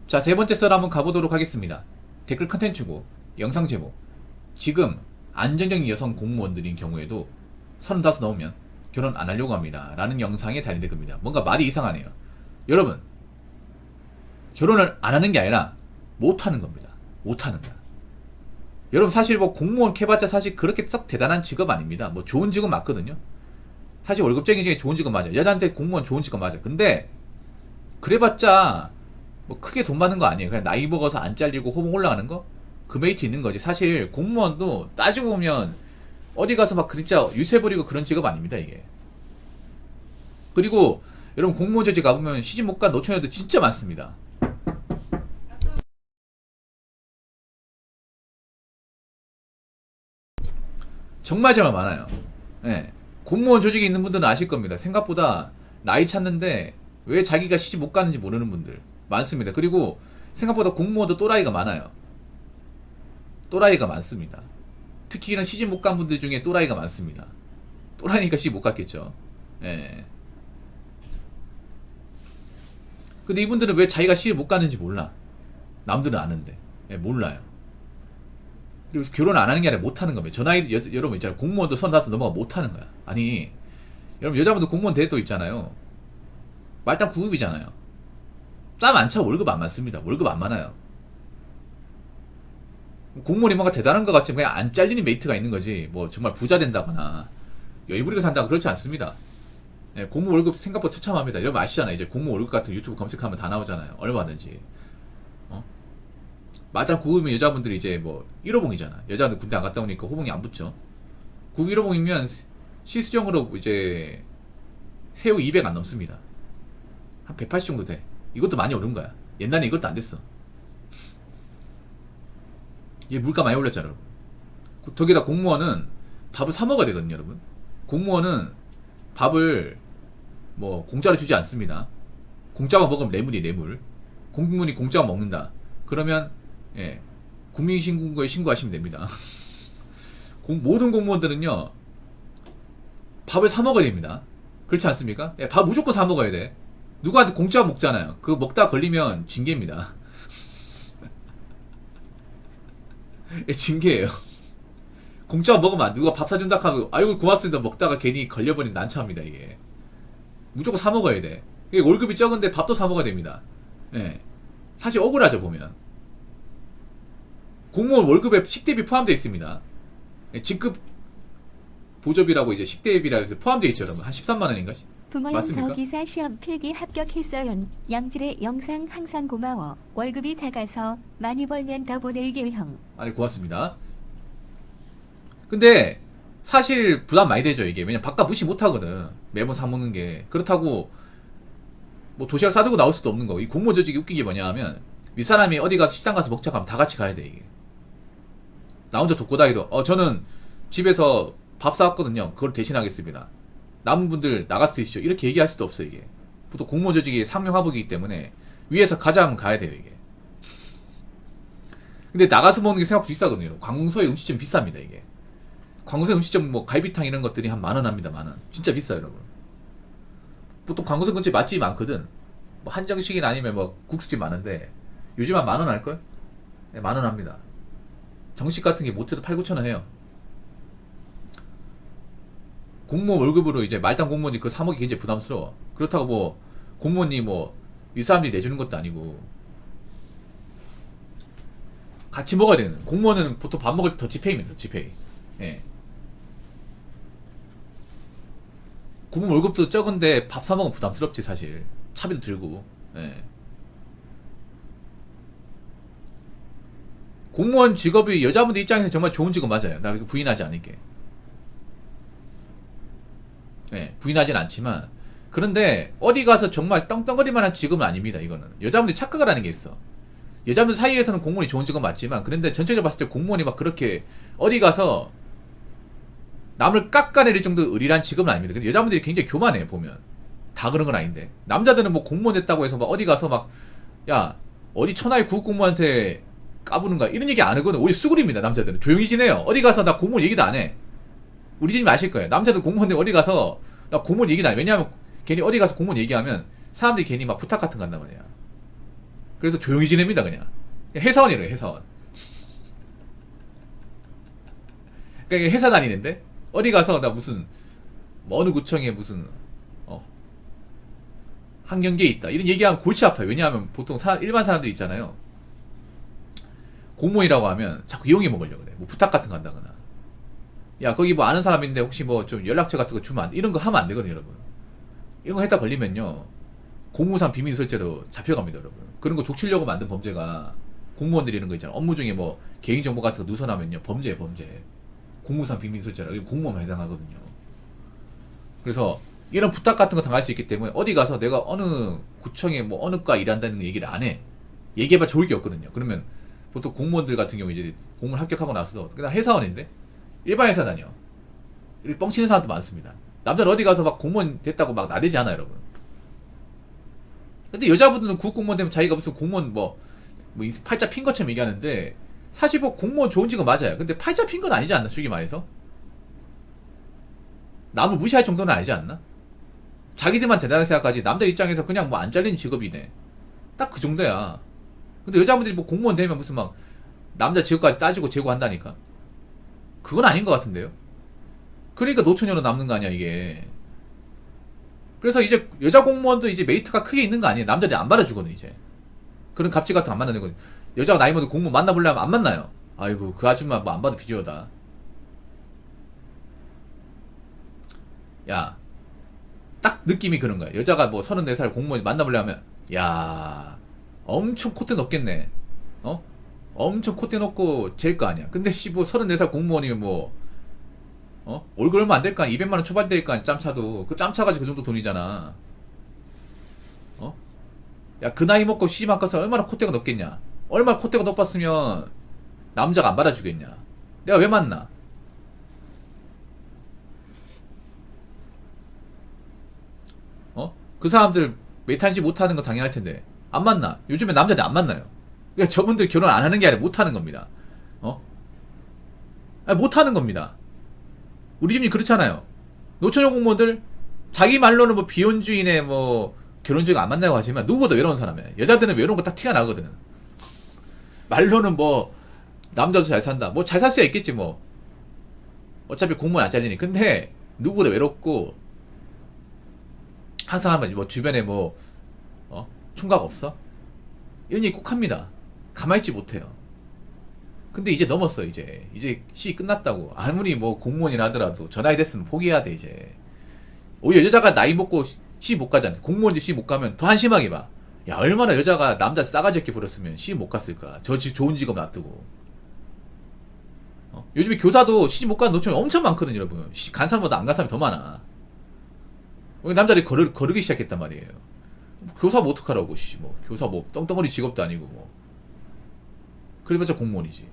자, 세 번째 썰 한번 가보도록 하겠습니다. 댓글 컨텐츠고 영상 제목. 지금 안정적인 여성 공무원들인 경우에도 35 넘으면 결혼 안 하려고 합니다 라는 영상에 달린 댓글입니다. 뭔가 말이 이상하네요. 여러분, 결혼을 안 하는 게 아니라 못 하는 겁니다. 못 하는 거야. 여러분, 사실 뭐 공무원 캐봤자 사실 그렇게 썩 대단한 직업 아닙니다. 뭐 좋은 직업 맞거든요. 사실 월급쟁이 중에 좋은 직업 맞아. 여자한테 공무원 좋은 직업 맞아. 근데 그래봤자 뭐 크게 돈 받는 거 아니에요. 그냥 나이 먹어서 안 잘리고 호봉 올라가는 거? 그 메리트 있는 거지. 사실 공무원도 따지고 보면 어디 가서 막 진짜 유세 부리고 그런 직업 아닙니다, 이게. 그리고 여러분, 공무원 조직 가보면 시집 못 간 노처녀들 진짜 많습니다. 정말 많아요. 예. 공무원 조직에 있는 분들은 아실 겁니다. 생각보다 나이 찼는데 왜 자기가 시집 못 가는지 모르는 분들 많습니다. 그리고 생각보다 공무원도 또라이가 많아요. 또라이가 많습니다. 특히 이런 시집 못 간 분들 중에 또라이가 많습니다. 또라이니까 시집 못 갔겠죠. 예. 근데 이분들은 왜 자기가 시집 못 가는지 몰라. 남들은 아는데. 예, 몰라요. 그리고 결혼 안 하는 게 아니라 못 하는 겁니다. 저 나이, 여러분 있잖아요. 공무원도 35 넘어가 못 하는 거야. 아니, 여러분 여자분도 공무원 대도 있잖아요. 말단 9급이잖아요. 짬 안 차 월급 안 많습니다. 월급 안 많아요. 공무원이 뭔가 대단한 것 같지만 그냥 안 잘리는 메리트가 있는 거지. 뭐 정말 부자 된다거나 여유 부리고 산다거나 그렇지 않습니다. 예, 공무원 월급 생각보다 처참합니다. 여러분 아시잖아요. 이제 공무원 월급 같은 거 유튜브 검색하면 다 나오잖아요. 얼마든지. 어? 말단 9급이면 여자분들이 이제 뭐 1호봉이잖아. 여자분들 군대 안 갔다 오니까 호봉이 안 붙죠. 9급 1호봉이면 시수정으로 이제 세후 200 안 넘습니다. 한 180 정도 돼. 이것도 많이 오른 거야. 옛날에 이것도 안 됐어. 얘 물가 많이 올렸잖아, 여러분. 거기다 공무원은 밥을 사 먹어야 되거든요, 여러분. 공무원은 밥을 뭐 공짜로 주지 않습니다. 공짜만 먹으면 뇌물이 뇌물. 공무원이 공짜만 먹는다. 그러면 예, 국민신고에 신고하시면 됩니다. 모든 공무원들은요 밥을 사 먹어야 됩니다. 그렇지 않습니까? 예, 밥 무조건 사 먹어야 돼. 누구한테 공짜 먹잖아요. 그거 먹다 걸리면 징계입니다. 예, 징계예요. 공짜 먹으면 누가 밥 사준다 하고 아이고 고맙습니다 먹다가 괜히 걸려버린 난처합니다. 이게 무조건 사 먹어야 돼. 이게 월급이 적은데 밥도 사 먹어야 됩니다. 예, 사실 억울하죠 보면. 공무원 월급에 식대비 포함되어 있습니다. 예, 직급 보조비라고 이제 식대비라 해서 포함되어 있죠, 여러분. 한 13만 원인가? 붕어형 맞습니까? 저기사 시험 필기 합격했어요. 양질의 영상 항상 고마워. 월급이 작아서 많이 벌면 더 보낼게 형. 아니, 고맙습니다. 근데 사실 부담 많이 되죠, 이게. 왜냐면 밥값 무시 못 하거든. 매번 사 먹는 게. 그렇다고 뭐 도시락 싸들고 나올 수도 없는 거. 이 공무원 조직이 웃긴 게 뭐냐 하면 윗사람이 어디 가서 식당 가서 먹자 하면 다 같이 가야 돼, 이게. 나 혼자 돕고 다니도 저는 집에서 밥 사왔거든요. 그걸 대신하겠습니다. 남은 분들 나가서 드시죠. 이렇게 얘기할 수도 없어, 이게. 보통 공무원 조직이 상명하복이기 때문에 위에서 가자 하면 가야 돼요, 이게. 근데 나가서 먹는 게 생각보다 비싸거든요. 관공서의 음식점 비쌉니다, 이게. 관공서 음식점 뭐 갈비탕 이런 것들이 한 10,000원 합니다, 10,000원. 진짜 비싸요, 여러분. 보통 관공서 근처에 맛집이 많거든. 뭐 한정식이나 아니면 뭐 국수집 많은데 요즘 한 10,000원 할걸? 네, 10,000원 합니다. 정식 같은 게 못해도 8,000-9,000원 해요. 공무원 월급으로 이제 말단 공무원이 그 3억이 굉장히 부담스러워. 그렇다고 뭐 공무원이 뭐 이 사람들이 내주는 것도 아니고 같이 먹어야 되는. 공무원은 보통 밥 먹을 때 더치페이입니다. 더치페이. 예. 공무원 월급도 적은데 밥 사 먹으면 부담스럽지 사실. 차비도 들고. 예. 공무원 직업이 여자분들 입장에서 정말 좋은 직업 맞아요. 나 이거 부인하지 않을게. 예, 부인하진 않지만 그런데 어디 가서 정말 떵떵거릴 만한 직업은 아닙니다. 이거는 여자분들이 착각을 하는 게 있어. 여자분들 사이에서는 공무원이 좋은 직업 맞지만 그런데 전체적으로 봤을 때 공무원이 막 그렇게 어디 가서 남을 깎아내릴 정도 의리란 직업은 아닙니다. 근데 여자분들이 굉장히 교만해 보면. 다 그런 건 아닌데 남자들은 뭐 공무원 됐다고 해서 막 어디 가서 막 야 어디 천하의 구급 공무원한테 까부는가 이런 얘기 안 하거든. 오히려 수그립니다. 남자들은 조용히 지내요. 어디 가서 나 공무원 얘기도 안 해. 우리 집이 아실 거예요. 남자들 공무원들 어디 가서 나 공무원 얘기도 안 해. 왜냐하면 괜히 어디 가서 공무원 얘기하면 사람들이 괜히 막 부탁 같은 거 한단 말이야. 그래서 조용히 지냅니다. 그냥 회사원이래요. 회사원. 그러니까 회사 다니는데 어디 가서 나 무슨 뭐 어느 구청에 무슨 환경계에 있다 이런 얘기하면 골치 아파요. 왜냐하면 보통 일반 사람들 있잖아요. 공무원이라고 하면 자꾸 이용해 먹으려고 그래. 뭐 부탁 같은 거 한다거나. 야 거기 뭐 아는 사람인데 혹시 뭐 좀 연락처 같은 거 주면 안 돼? 이런 거 하면 안 되거든요, 여러분. 이런 거 했다 걸리면요 공무상 비밀설제로 잡혀갑니다, 여러분. 그런 거 족치려고 만든 범죄가 공무원들이 이런 거 있잖아. 업무 중에 뭐 개인정보 같은 거 누설하면요 범죄예요, 범죄. 공무상 비밀설제라 이거 공무원만 해당하거든요. 그래서 이런 부탁 같은 거 당할 수 있기 때문에 어디 가서 내가 어느 구청에 뭐 어느 과 일한다는 거 얘기를 안 해. 얘기해봐 좋을 게 없거든요. 그러면 보통 공무원들 같은 경우 이제 공무원 합격하고 나서 그냥 회사원인데 일반 회사 다녀. 이렇게 뻥치는 사람도 많습니다. 남자는 어디 가서 막 공무원 됐다고 막 나대지 않아, 여러분. 근데 여자분들은 국공무원 되면 자기가 무슨 공무원 뭐 팔자 핀 것처럼 얘기하는데 사실 뭐 공무원 좋은 직업 맞아요. 근데 팔자 핀 건 아니지 않나, 솔직히 말해서? 남을 무시할 정도는 아니지 않나? 자기들만 대단하게 생각하지 남자 입장에서 그냥 뭐 안 잘리는 직업이네. 딱 그 정도야. 근데 여자분들이 뭐 공무원 되면 무슨 막 남자 직업까지 따지고 제고한다니까? 그건 아닌 것 같은데요? 그러니까 노처녀로 남는 거 아니야, 이게. 그래서 이제 여자 공무원도 이제 메리트가 크게 있는 거 아니에요? 남자들이 안 받아주거든, 이제. 그런 갑질 같은 거 안 만나는 여자가 나이 먹어도 공무원 만나보려면 안 만나요. 아이고, 그 아줌마 뭐 안 봐도 비디오다. 야, 딱 느낌이 그런 거야. 여자가 뭐 34살 공무원 만나보려면, 야, 엄청 콧대 높겠네. 엄청 콧대 높고 잴 거 아니야. 근데 뭐 34살 공무원이면 뭐, 월급 얼마 안 될 거 아니야. 200만원 초반 될 거 아니야, 짬차도. 그 짬차 가지고 그 정도 돈이잖아. 야, 그 나이 먹고 시집안 가서 얼마나 콧대가 높겠냐. 얼마나 콧대가 높았으면 남자가 안 받아주겠냐. 내가 왜 만나? 그 사람들 메탄지 못하는 거 당연할 텐데 안 만나. 요즘에 남자들 안 만나요. 그러니까 저분들 결혼 안 하는 게 아니라 못하는 겁니다. 아니, 못하는 겁니다. 우리 집이 그렇잖아요. 노처녀 공무원들 자기 말로는 뭐 비혼주의네 뭐 결혼주의가 안 만나고 하지만 누구보다 외로운 사람이야. 여자들은 외로운 거 딱 티가 나거든. 말로는 뭐 남자도 잘 산다. 뭐 잘 살 수야 있겠지 뭐. 어차피 공무원 안 잘리니. 근데 누구보다 외롭고 항상 하면 뭐 주변에 뭐 총각 없어? 이런 얘기 꼭 합니다. 가만히 있지 못해요. 근데 이제 넘었어. 이제 시기 끝났다고. 아무리 뭐 공무원이라 하더라도 저 나이 됐으면 포기해야 돼 이제. 오히려 여자가 나이 먹고 시집 못 가잖아. 공무원인데 시집 못 가면 더 한심하게 봐. 야, 얼마나 여자가 남자 싸가지 없게 부렸으면 시집 못 갔을까. 좋은 직업 놔두고. 요즘에 교사도 시집 못 가는 노총이 엄청 많거든요, 여러분. 간 사람보다 안 간 사람이 더 많아. 남자들이 거르기 시작했단 말이에요. 교사 뭐 어떡하라고, 뭐. 교사 뭐, 떵떵거리 직업도 아니고, 뭐. 그래봤자 공무원이지.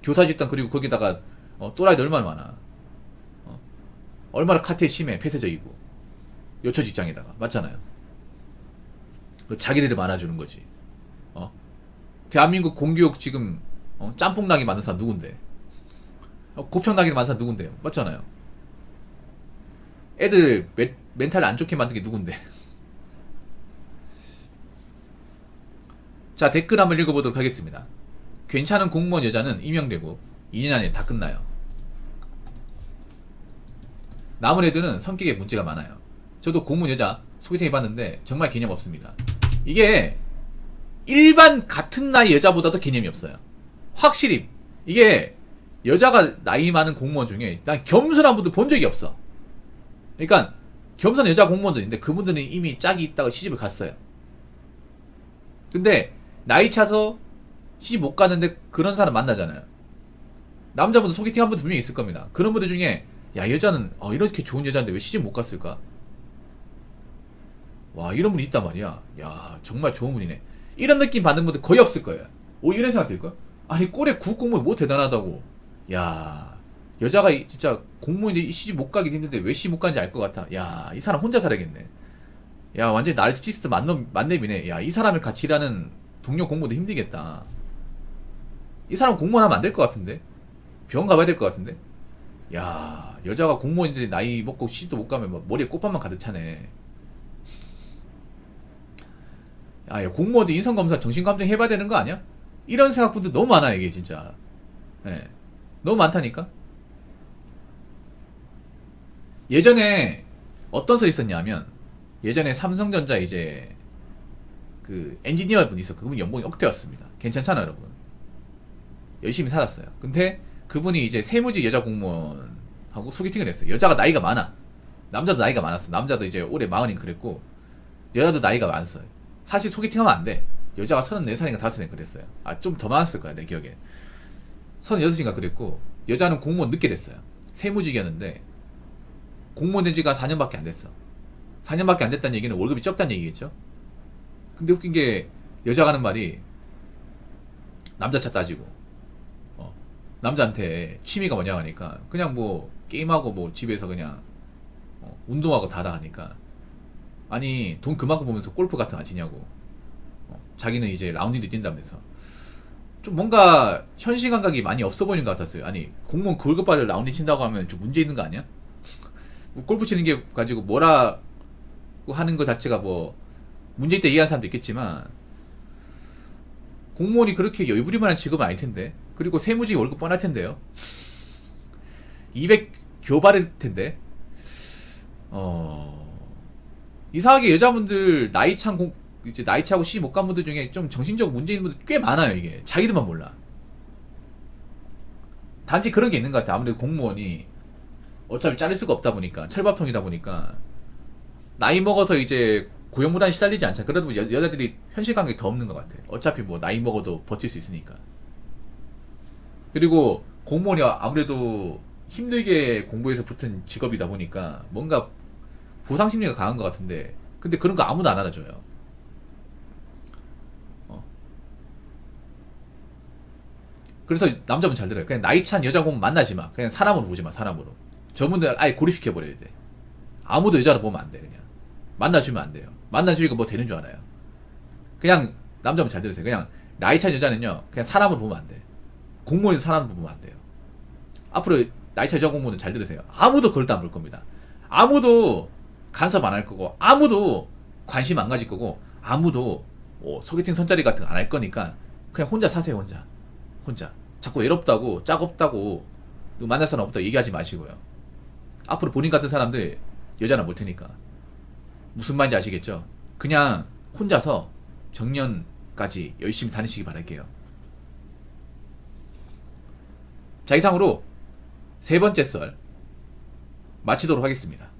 교사 집단, 그리고 거기다가, 또라이도 얼마나 많아. 얼마나 카트에 심해, 폐쇄적이고. 여처 직장에다가. 맞잖아요. 자기들이 많아주는 거지. 대한민국 공교육 지금, 짬뽕 나게 만든 사람 누군데? 곱창 나게 만든 사람 누군데요? 맞잖아요. 애들 멘탈 안 좋게 만든 게 누군데? 자, 댓글 한번 읽어보도록 하겠습니다. 괜찮은 공무원 여자는 임명되고 2년 안에 다 끝나요. 남은 애들은 성격에 문제가 많아요. 저도 공무원 여자 소개팅 해봤는데 정말 개념 없습니다. 이게 일반 같은 나이 여자보다도 개념이 없어요. 확실히 이게 여자가 나이 많은 공무원 중에 난 겸손한 분들 본 적이 없어. 그러니까 겸손한 여자 공무원들 있는데 그분들은 이미 짝이 있다가 시집을 갔어요. 근데 나이 차서 시집 못 가는데 그런 사람 만나잖아요. 남자분들 소개팅 한 분들 분명히 있을 겁니다. 그런 분들 중에 야, 여자는 이렇게 좋은 여자인데 왜 시집 못 갔을까? 와, 이런 분이 있단 말이야. 야, 정말 좋은 분이네. 이런 느낌 받는 분들 거의 없을 거예요. 이런 생각 들걸? 아니, 꼴에 국공무원 뭐 대단하다고. 야, 여자가 진짜 공무원인데 시집 못 가긴 힘든데 왜 시집 못 가는지 알 것 같아. 야, 이 사람 혼자 살아야겠네. 야, 완전히 나르시시스트 만렙이네. 야, 이 사람을 같이 일하는 동료 공무원도 힘들겠다. 이 사람 공무원 하면 안 될 것 같은데? 병원 가봐야 될 것 같은데? 야, 여자가 공무원인데 나이 먹고 시집도 못 가면 막 머리에 꽃밭만 가득 차네. 야, 공무원도 인성검사 정신감정 해봐야 되는 거 아니야? 이런 생각분들 너무 많아, 이게 진짜. 예. 너무 많다니까? 예전에 어떤 서 있었냐면, 예전에 삼성전자 이제, 그 엔지니어 분이 있어. 그분 연봉이 억대였습니다. 괜찮잖아, 여러분. 열심히 살았어요. 근데 그분이 이제 세무직 여자 공무원하고 소개팅을 했어요. 여자가 나이가 많아. 남자도 나이가 많았어. 남자도 이제 올해 40인 그랬고, 여자도 나이가 많았어요. 사실 소개팅하면 안 돼. 여자가 34살인가 5살인가 그랬어요. 아, 좀 더 많았을 거야, 내 기억에. 36인가 그랬고, 여자는 공무원 늦게 됐어요. 세무직이었는데, 공무원 된 지가 4년밖에 안 됐어. 4년밖에 안 됐다는 얘기는 월급이 적다는 얘기겠죠? 근데 웃긴 게, 여자가 하는 말이, 남자 차 따지고, 남자한테 취미가 뭐냐 하니까, 그냥 뭐, 게임하고 뭐, 집에서 그냥, 운동하고 다다 하니까, 아니, 돈 그만큼 보면서 골프 같은 거 안 치냐고. 자기는 이제 라운딩도 뛴다면서. 좀 뭔가 현실 감각이 많이 없어 보이는 것 같았어요. 아니, 공무원 월급 받을 라운딩 친다고 하면 좀 문제 있는 거 아니야? 뭐 골프 치는 게 가지고 뭐라고 하는 것 자체가 뭐 문제 있다 이해하는 사람도 있겠지만, 공무원이 그렇게 여유부리만한 직업은 아닐 텐데. 그리고 세무직 월급 뻔할 텐데요. 200 교발일 텐데. 이상하게 여자분들 이제 나이 차고 시집 못 간 분들 중에 좀 정신적으로 문제 있는 분들 꽤 많아요. 이게 자기들만 몰라. 단지 그런 게 있는 것 같아. 아무래도 공무원이 어차피 자를 수가 없다 보니까, 철밥통이다 보니까, 나이 먹어서 이제 고용불안에 시달리지 않잖아. 그래도 여자들이 현실 감각이 더 없는 것 같아. 어차피 뭐 나이 먹어도 버틸 수 있으니까. 그리고 공무원이 아무래도 힘들게 공부해서 붙은 직업이다 보니까 뭔가 보상 심리가 강한 것 같은데, 근데 그런 거 아무도 안 알아줘요. 그래서 남자분 잘 들어요. 그냥 나이 찬 여자 보면 만나지 마. 그냥 사람으로 보지 마, 사람으로. 저분들 아예 고립시켜버려야 돼. 아무도 여자로 보면 안 돼, 그냥. 만나주면 안 돼요. 만나주니까 뭐 되는 줄 알아요. 그냥, 남자분 잘 들으세요. 그냥, 나이 찬 여자는요, 그냥 사람으로 보면 안 돼. 공무원이 사람으로 보면 안 돼요. 앞으로 나이 찬 여자 공무원은 잘 들으세요. 아무도 그걸 안 볼 겁니다. 아무도 간섭 안 할 거고, 아무도 관심 안 가질 거고, 아무도 소개팅 선자리 같은 거 안 할 거니까, 그냥 혼자 사세요, 혼자. 혼자. 자꾸 외롭다고, 짝 없다고, 누구 만날 사람 없다고 얘기하지 마시고요. 앞으로 본인 같은 사람들 여자나 볼 테니까. 무슨 말인지 아시겠죠? 그냥 혼자서 정년까지 열심히 다니시기 바랄게요. 자, 이상으로 세 번째 썰 마치도록 하겠습니다.